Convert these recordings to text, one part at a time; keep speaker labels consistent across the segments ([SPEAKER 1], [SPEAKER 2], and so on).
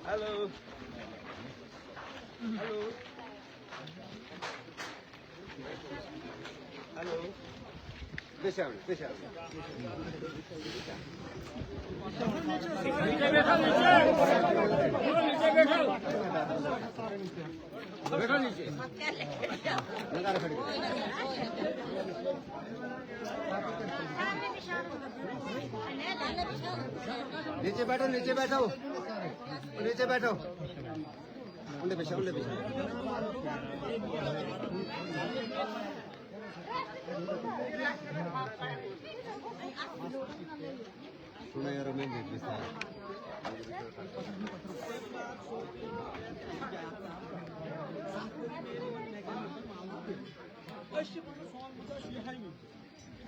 [SPEAKER 1] Hello. Hello. Hello. Deixa eu. नीचे बैठो उन्हें पेशा सुना यार मैं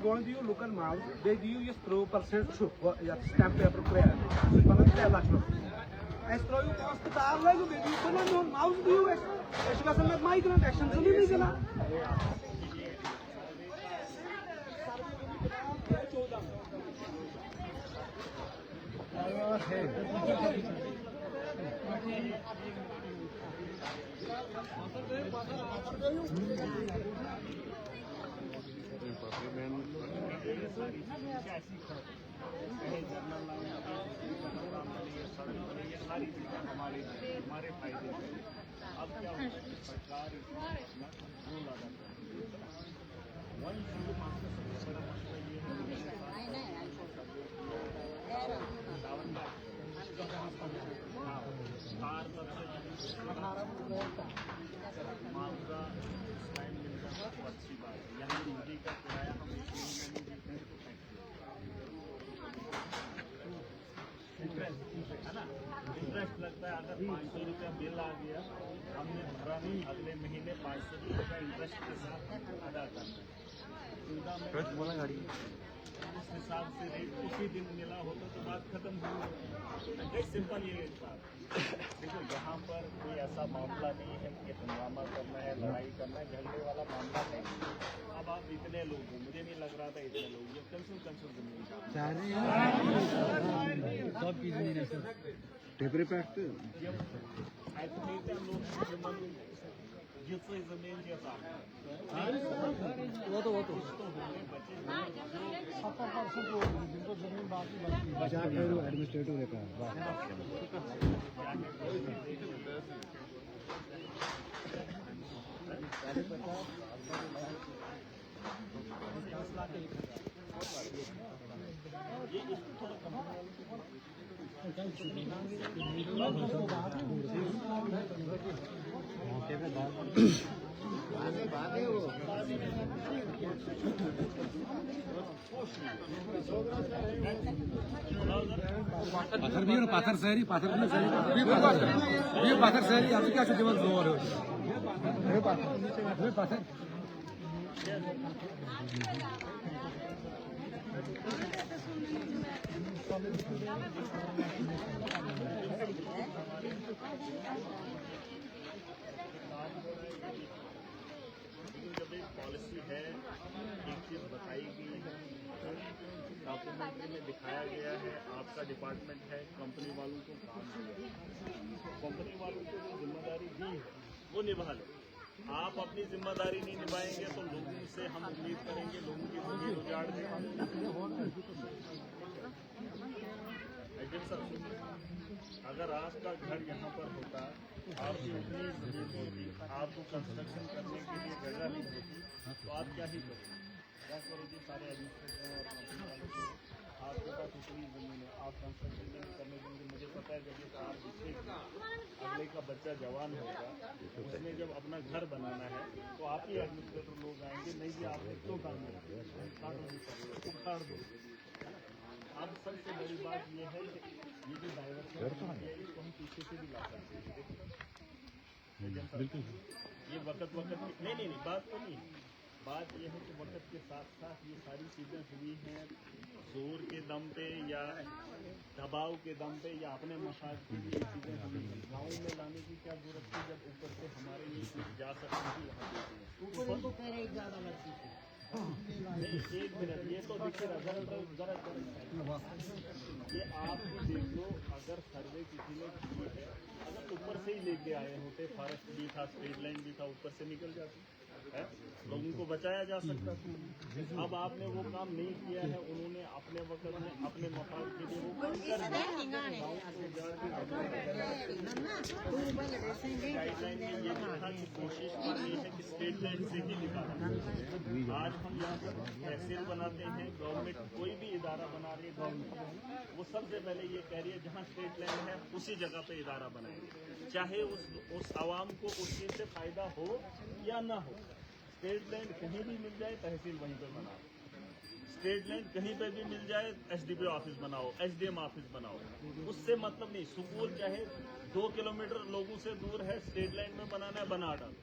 [SPEAKER 2] Going to you look at mouse, they do you just throw percent to stamp paper prayer. As throw you cost the tar like you do mouse do you as like migrant action so नहीं चला
[SPEAKER 3] हमारे फायदे अब क्या होता है सरकार one सबसे बड़ा मसला ये है मुआवजा टाइम मिलता है तो अच्छी बात है। यहाँ नदी का किराया हम इंटरेस्ट है ना, इंटरेस्ट लगता है। अगर 500 रुपया बिल आ गया हमने भरा नहीं, अगले महीने 500 रुपये का इंटरेस्ट के साथ अदा करना है। उस हिसाब से रेट उसी दिन मिला होता तो बात खत्म हुई। सिंपल ये बात देखो, यहाँ पर कोई ऐसा मामला नहीं है कि हंगामा करना है, लड़ाई करना है, झगड़े वाला मामला नहीं। अब आप इतने लोग हो, मुझे नहीं लग रहा था इतने लोग, ये कंसुल जमीन जिससे जमीन के साथ वो तो जिनको जमीन बाकी एडमिनिस्ट्रेटिव रहता
[SPEAKER 2] पाथर शहरी पाथर शहरी आपको क्या जीवन जोर पाथर
[SPEAKER 3] जब एक पॉलिसी है, एक चीज बताई गई है, डॉक्यूमेंट में दिखाया गया है, आपका डिपार्टमेंट है, कंपनी वालों को काम दिया, कंपनी वालों को जो जिम्मेदारी दी है वो निभा ले। आप अपनी जिम्मेदारी नहीं निभाएंगे तो लोगों से हम उम्मीद करेंगे लोगों की जमीन उजाड़ दें। अगर आपका घर यहाँ पर होता, आपकी उतनी जमीन होती, आपको कंस्ट्रक्शन करने के लिए जगह नहीं होती, तो आप क्या ही करोगे? क्या करोगे? सारे एडमिनिस्ट्रेटर और कंपनी वालों को आपके पास उतनी जमीन है, आप कंस्ट्रक्शन करने के लिए, मुझे पता है जब ये कार दिखेगी, अगले का बच्चा जवान होगा, उसने जब अपना घर बनाना है तो आप ही एडमिनिस्ट्रेटर लोग आएंगे, नहीं कि आप क्यों काम उखाड़ दो। अब सबसे बड़ी बात ये है कि ये जो डाइवर्सन है इसको हम पीछे से भी ला सकते हैं। बिल्कुल ये वक्त नहीं बात तो नहीं। बात यह है कि वक्त के साथ साथ ये सारी चीज़ें हुई हैं जोर के दम पे या दबाव के दम पे या अपने मफाद के लिए चीज़ें हुई हैं। गाँव में लाने की क्या जरूरत थी जब ऊपर से हमारे लिए कुछ जा सकती थी यहाँ देखिए। एक मिनट ये तो देखिए जरा ये आप भी देख लो, अगर सर्वे किसी ने की है, अगर ऊपर से ही लेके आए होते, फॉरेस्ट भी था, स्ट्रेट लाइन भी था, ऊपर से निकल जाती है, लोगों को बचाया जा सकता था। अब आपने वो काम नहीं किया है, उन्होंने अपने वक्त में अपने मकान के लिए वो काम कर गाइडलाइन में ये था कि कोशिश करनी है कि स्टेट लाइन से ही निकाला। आज हम यहाँ पर तहसील बनाते हैं, गवर्नमेंट कोई भी इदारा बना रही है गवर्नमेंट, वो सबसे पहले ये कह रही है जहाँ स्टेट लाइन है उसी जगह पे इदारा बनाएंगे, चाहे उस आवाम को उस चीज़ से फायदा हो या ना हो। स्टेट लाइन कहीं भी मिल जाए तहसील वहीं पे बनाओ, स्टेट लाइन कहीं पे भी मिल जाए एसडीपीओ ऑफिस बनाओ, एसडीएम ऑफिस बनाओ, उससे मतलब नहीं। स्कूल चाहे 2 किलोमीटर लोगों से दूर है, स्टेट लाइन में बनाना है, बना डालो।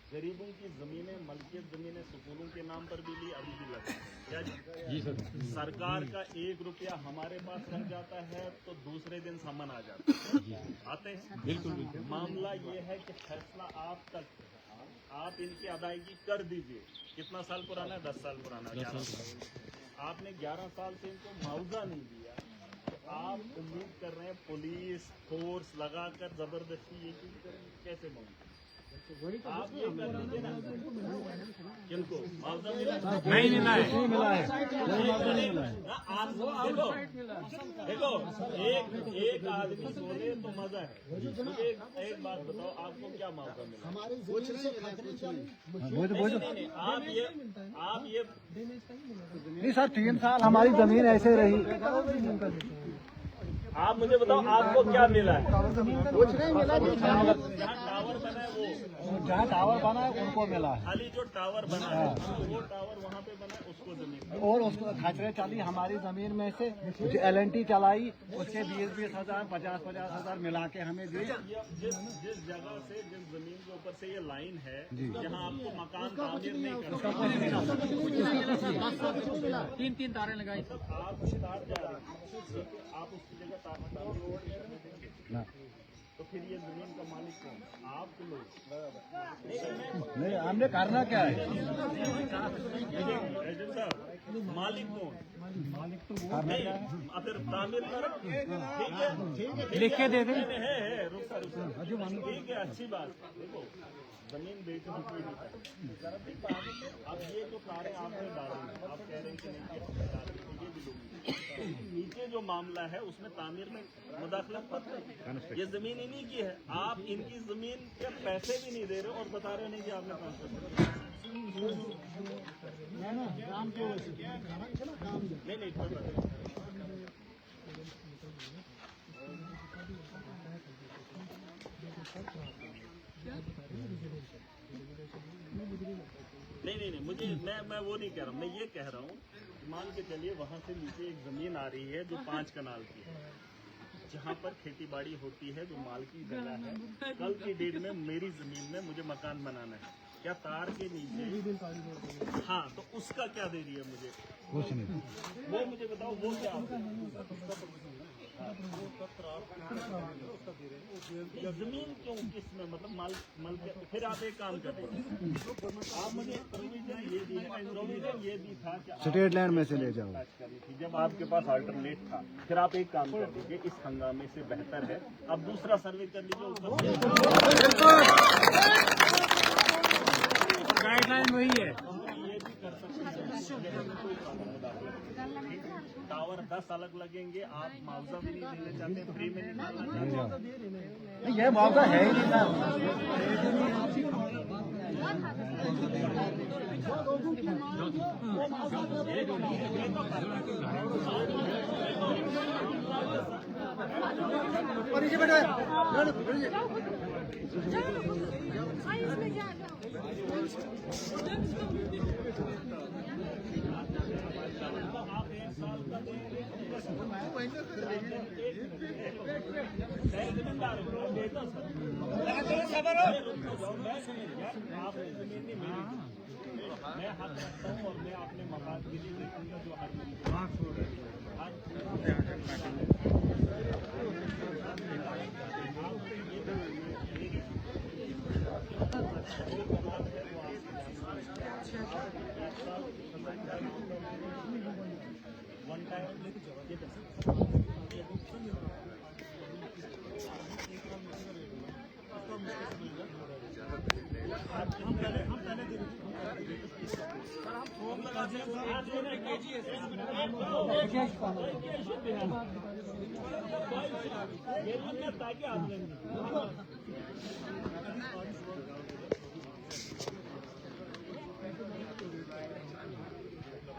[SPEAKER 3] गरीबों की जमीनें, मलकियत जमीनें स्कूलों के नाम पर भी ली, अभी भी लगा क्या जी सर। सरकार का 1 रुपया हमारे पास रह जाता है तो दूसरे दिन सामान आ जाता है, आते हैं। बिल्कुल मामला ये है कि फैसला आप तक, आप इनकी अदायगी कर दीजिए। कितना साल पुराना है? 10 साल पुराना, 11 साल। आपने 11 साल से इनको मुआवजा नहीं दिया, तो आप उम्मीद कर रहे हैं पुलिस फोर्स लगाकर जबरदस्ती ये चीज कैसे मांगे? आप ये कर दीजिए ना, किनको मुआवजा मिला? नहीं मिला है। आप देखो एक आदमी बोले तो मजा है। मुझे एक बात बताओ, आपको क्या मुआवजा मिला? नहीं, आप ये
[SPEAKER 2] नहीं सर, 3 साल हमारी जमीन ऐसे रही।
[SPEAKER 3] आप मुझे बताओ आपको क्या मिला है?
[SPEAKER 2] कुछ नहीं मिला।
[SPEAKER 3] जहाँ टावर बना है
[SPEAKER 2] जहाँ टावर बना है उनको मिला है,
[SPEAKER 3] खाली जो टावर बना है वो टावर वहाँ पे बना है उसको जमीन,
[SPEAKER 2] और उसको खचरे चली हमारी जमीन में से जो LNT चलाई उसके 20-20 हजार 50-50 हजार मिला के हमें दी।
[SPEAKER 3] जिस जगह से, जिस जमीन के ऊपर से ये लाइन है जहाँ आपको मकान तामीर नहीं करना,
[SPEAKER 2] 3 तारे लगाई।
[SPEAKER 3] आप तार जा रहे हैं, आप उसकी जगह तार तो फिर ये जमीन का मालिक कौन? आप लोग।
[SPEAKER 2] नहीं, हमने करना क्या है?
[SPEAKER 3] एजेंट साहब, मालिक कौन? मालिक तो फिर तामीर करो, ठीक है,
[SPEAKER 2] लिख के दे दें।
[SPEAKER 3] है रुका ठीक है, अच्छी बात। देखो जमीन बेचने कोई नहीं करता। अब ये जो तारे आपने डाले, आप कह रहे हैं कि नहीं ये भी लोग, नीचे जो मामला है उसमें तामीर में मुदाखलत मत करो। ये जमीन इन्हीं की है, आप इनकी जमीन के पैसे भी नहीं दे रहे और बता रहे नहीं कि आपने काम कर नहीं कोई बात नहीं मुझे मैं वो नहीं कह रहा हूँ, मैं ये कह रहा हूँ मान के चलिए वहाँ से नीचे एक जमीन आ रही है जो 5 कनाल की है, जहाँ पर खेती बाड़ी होती है, जो माल की जगह है। कल की डेट में मेरी जमीन में मुझे मकान बनाना है, क्या तार के नीचे? हाँ, तो उसका क्या दे रही है मुझे?
[SPEAKER 2] कुछ नहीं।
[SPEAKER 3] वो मुझे बताओ, वो क्या जमीन क्यों किसमें, मतलब माल के? फिर आप एक काम करें, आप मुझे प्रोविजन ये दी था कि
[SPEAKER 2] स्टेट लैंड में से ले जाओ।
[SPEAKER 3] जब आपके पास अल्टरनेट था, फिर आप एक काम कर लीजिए, इस हंगामे से बेहतर है अब दूसरा सर्वे कर लीजिए।
[SPEAKER 2] गाइडलाइन वही है।
[SPEAKER 3] ये भी कर सकते हैं, टावर 10 अलग लगेंगे, आप मुआवजा भी नहीं देना चाहते, फ्री में निकालना चाहते हैं।
[SPEAKER 2] ये मुआवजा है ही नहीं सर।
[SPEAKER 3] आप 1 साल का जमींदार देता सर आपने जमीन नहीं मेरी, मैं हक रखता हूँ और मैं अपने मकान के लिए देखूंगा जो हक वन टाइम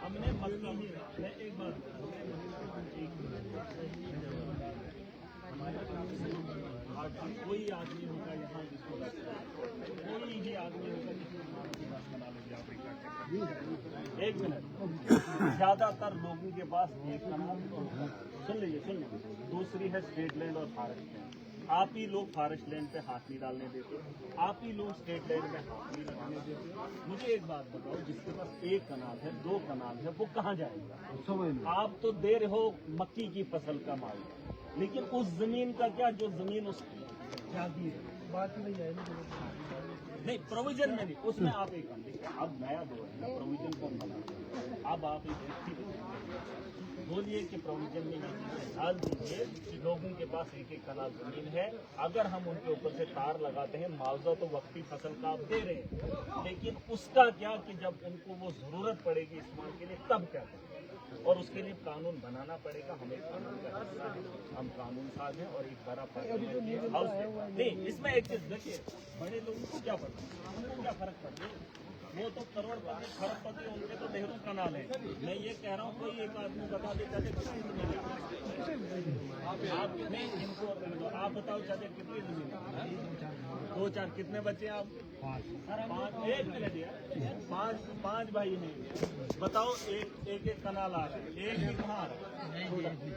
[SPEAKER 3] हमने मक्की ही मैं एक बार कोई आदमी होगा यहाँ जिसको कोई भी आदमी होगा एक मिनट ज्यादातर लोगों के पास एक कनाल सुन लीजिए दूसरी है स्टेट लैंड और फॉरेस्ट लैंड। आप ही लोग फॉरेस्ट लैंड पे हाथ नहीं डालने देते, आप ही लोग स्टेट लैंड में हाथ नहीं लगाने देते। मुझे एक बात बताओ, जिसके पास एक कनाल है, दो कनाल है, वो कहाँ जाएगा? आप तो दे रहे हो मक्की की फसल का माल, लेकिन उस जमीन का क्या जो जमीन उसकी जाती है बात नहीं जाएगी। नहीं प्रोविजन में नहीं, उसमें आप एक अब नया दौर है, प्रोविजन कौन बना? अब आप एक बोलिए कि प्रोविजन में डाल दीजिए कि लोगों के पास एक एक कनाल जमीन है, अगर हम उनके ऊपर से तार लगाते हैं, मुआवजा तो वक्ती फसल का आप दे रहे हैं, लेकिन उसका क्या कि जब उनको वो जरूरत पड़ेगी इस्तेमाल के लिए तब क्या करें? और उसके लिए कानून बनाना पड़ेगा। हमें कानून का हिस्सा है, हम कानून साज हैं और एक बड़ा पार्लियामेंट हाउस है। नहीं, इसमें एक चीज देखिए, बड़े लोगों को क्या पड़ता है, उनको क्या फर्क पड़ता है? वो तो करोड़पति खरबपति, उनके तो ढेरों कनाल है। मैं ये कह रहा हूँ कोई एक आदमी बता दे चाहे आपने इनको आप बताओ चाहे कितनी जमीन, दो चार, कितने बच्चे आप? पाँच। एक मिनट यार, पाँच भाई हैं, बताओ एक एक कनाल आ रहा है, एक ही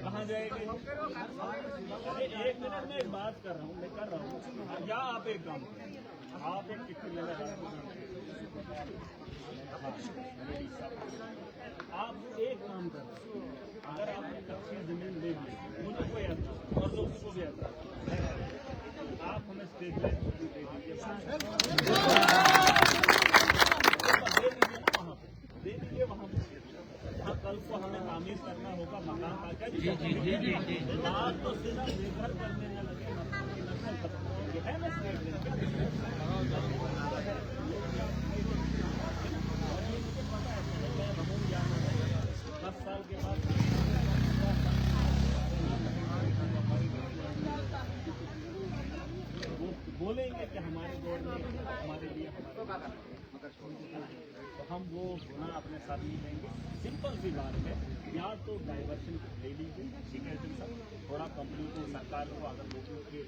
[SPEAKER 3] कहाँ जाएगी? अरे एक मिनट में एक बात कर रहा हूँ, मैं कर रहा हूँ, या आप एक काम करें, आप एक चिट्ठी ले लें, आप एक काम करें, अगर आपने कच्ची जमीन ले ली, मुझे कोई आता और लोगों को भी आता, आप हमें स्टेट दे दीजिए वहाँ पे, हाँ कल को हमें तामीर करना होगा मकान का क्या आप तो सीधा बेघर करने न लगे, है ना स्टेट साल के बाद वो बोलेंगे कि हमारे दौर में हमारे लिए तो हम वो गुना अपने साथ नहीं लेंगे। सिंपल सी बात है, या तो डाइवर्शन ले लीजिए, ठीक है सर, थोड़ा कंपनी को, सरकार को अगर लोगों के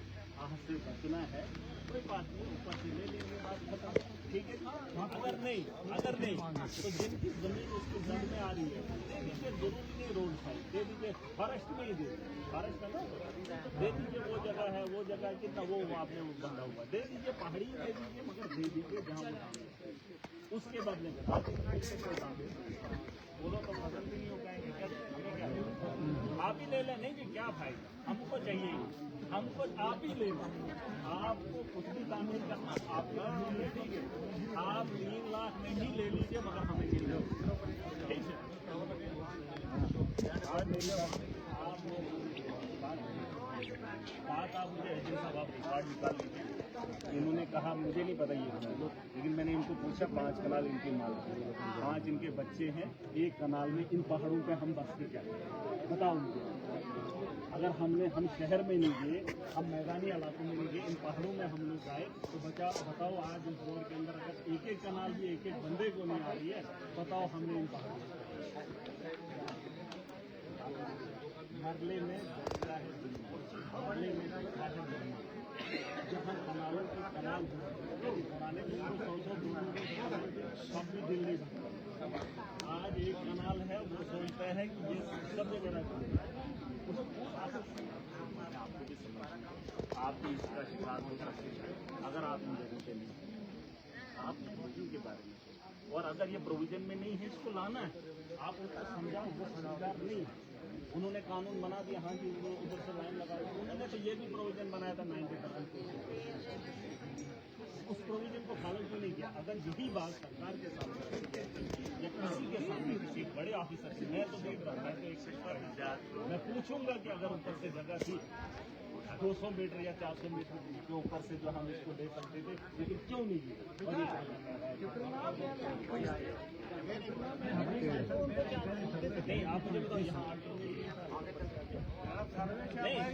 [SPEAKER 3] आह से बचना है कोई बात नहीं, ऊपर से ले लेंगे, बात खत्म, ठीक है। अगर नहीं तो जिनकी जमीन उसकी जमीन में आ रही है दे दीजिए, जरूरी नहीं रोड साइड दे दीजिए, फॉरेस्ट में ही दे दीजिए, फॉरेस्ट है ना, दे दीजिए, वो जगह है, वो जगह कितना वो आपने बंधा हुआ दे दीजिए, पहाड़ी दे दीजिए, मगर दे दीजिए जहाँ उसके बदले में बोलो तो फसल भी नहीं हो पाएंगे, हमें क्या आप ही ले लें, नहीं कि क्या फायदा, हमको चाहिए, हमको आप ही ले लें, आपको कुछ भी तामीर करना आप ले लीजिए, आप 3 लाख में ही ले लीजिए, मगर हमें नहीं लो, ठीक है। बात आप मुझे एजेंट साहब आप रिकॉर्ड निकाल लीजिए, इन्होंने कहा मुझे नहीं पता ये, लेकिन मैंने इनको पूछा 5 कनाल इनकी माल, 5 इनके बच्चे हैं, एक कनाल में इन पहाड़ों पे हम बस के क्या बताओ मुझे, अगर हम शहर में नहीं गए, हम मैदानी इलाकों में नहीं गए, इन पहाड़ों में हम लोग आए तो बताओ आज इस दौर के अंदर अगर एक एक कनाल भी एक एक बंदे को नहीं आ रही है, बताओ हमने इन पहाड़ों मरले में है, मरले में जहाँ कनालों की कनाल बनाने के लिए 100 सब भी दिल्ली, आज एक कनाल है, वो सोचता है कि ये सब जगह आपको भी समझना, आप भी इसका शिकार हो सकते हैं अगर आप इन जगह पे नहीं हैं। आप प्रोविजन के बारे में सोचें। और अगर ये प्रोविजन में नहीं है इसको लाना है, आप उनको समझाओ, वो समझदार नहीं है। उन्होंने कानून बना दिया, हाँ जी वो उधर से लाइन लगा दी। उन्होंने तो ये भी प्रोविजन बनाया था 90%, उस प्रोविजन को फॉलो क्यों नहीं किया? अगर यही बात सरकार के सामने या किसी के सामने किसी बड़े ऑफिसर से, मैं तो देख रहा हूँ, मैं तो एक मैं पूछूंगा कि अगर ऊपर से जगह थी 200 मीटर या 400 मीटर के ऊपर से जो हम इसको दे सकते थे, लेकिन क्यों नहीं दिया? नहीं, आप मुझे बताओ यहाँ नहीं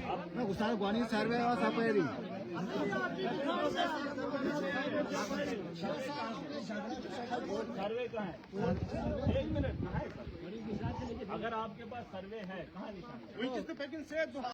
[SPEAKER 3] आप
[SPEAKER 2] Goni survey or saperi?
[SPEAKER 3] सर्वे कहाँ है? एक मिनट, कहाँ है सर? अगर आपके पास सर्वे है, कहाँ निशान?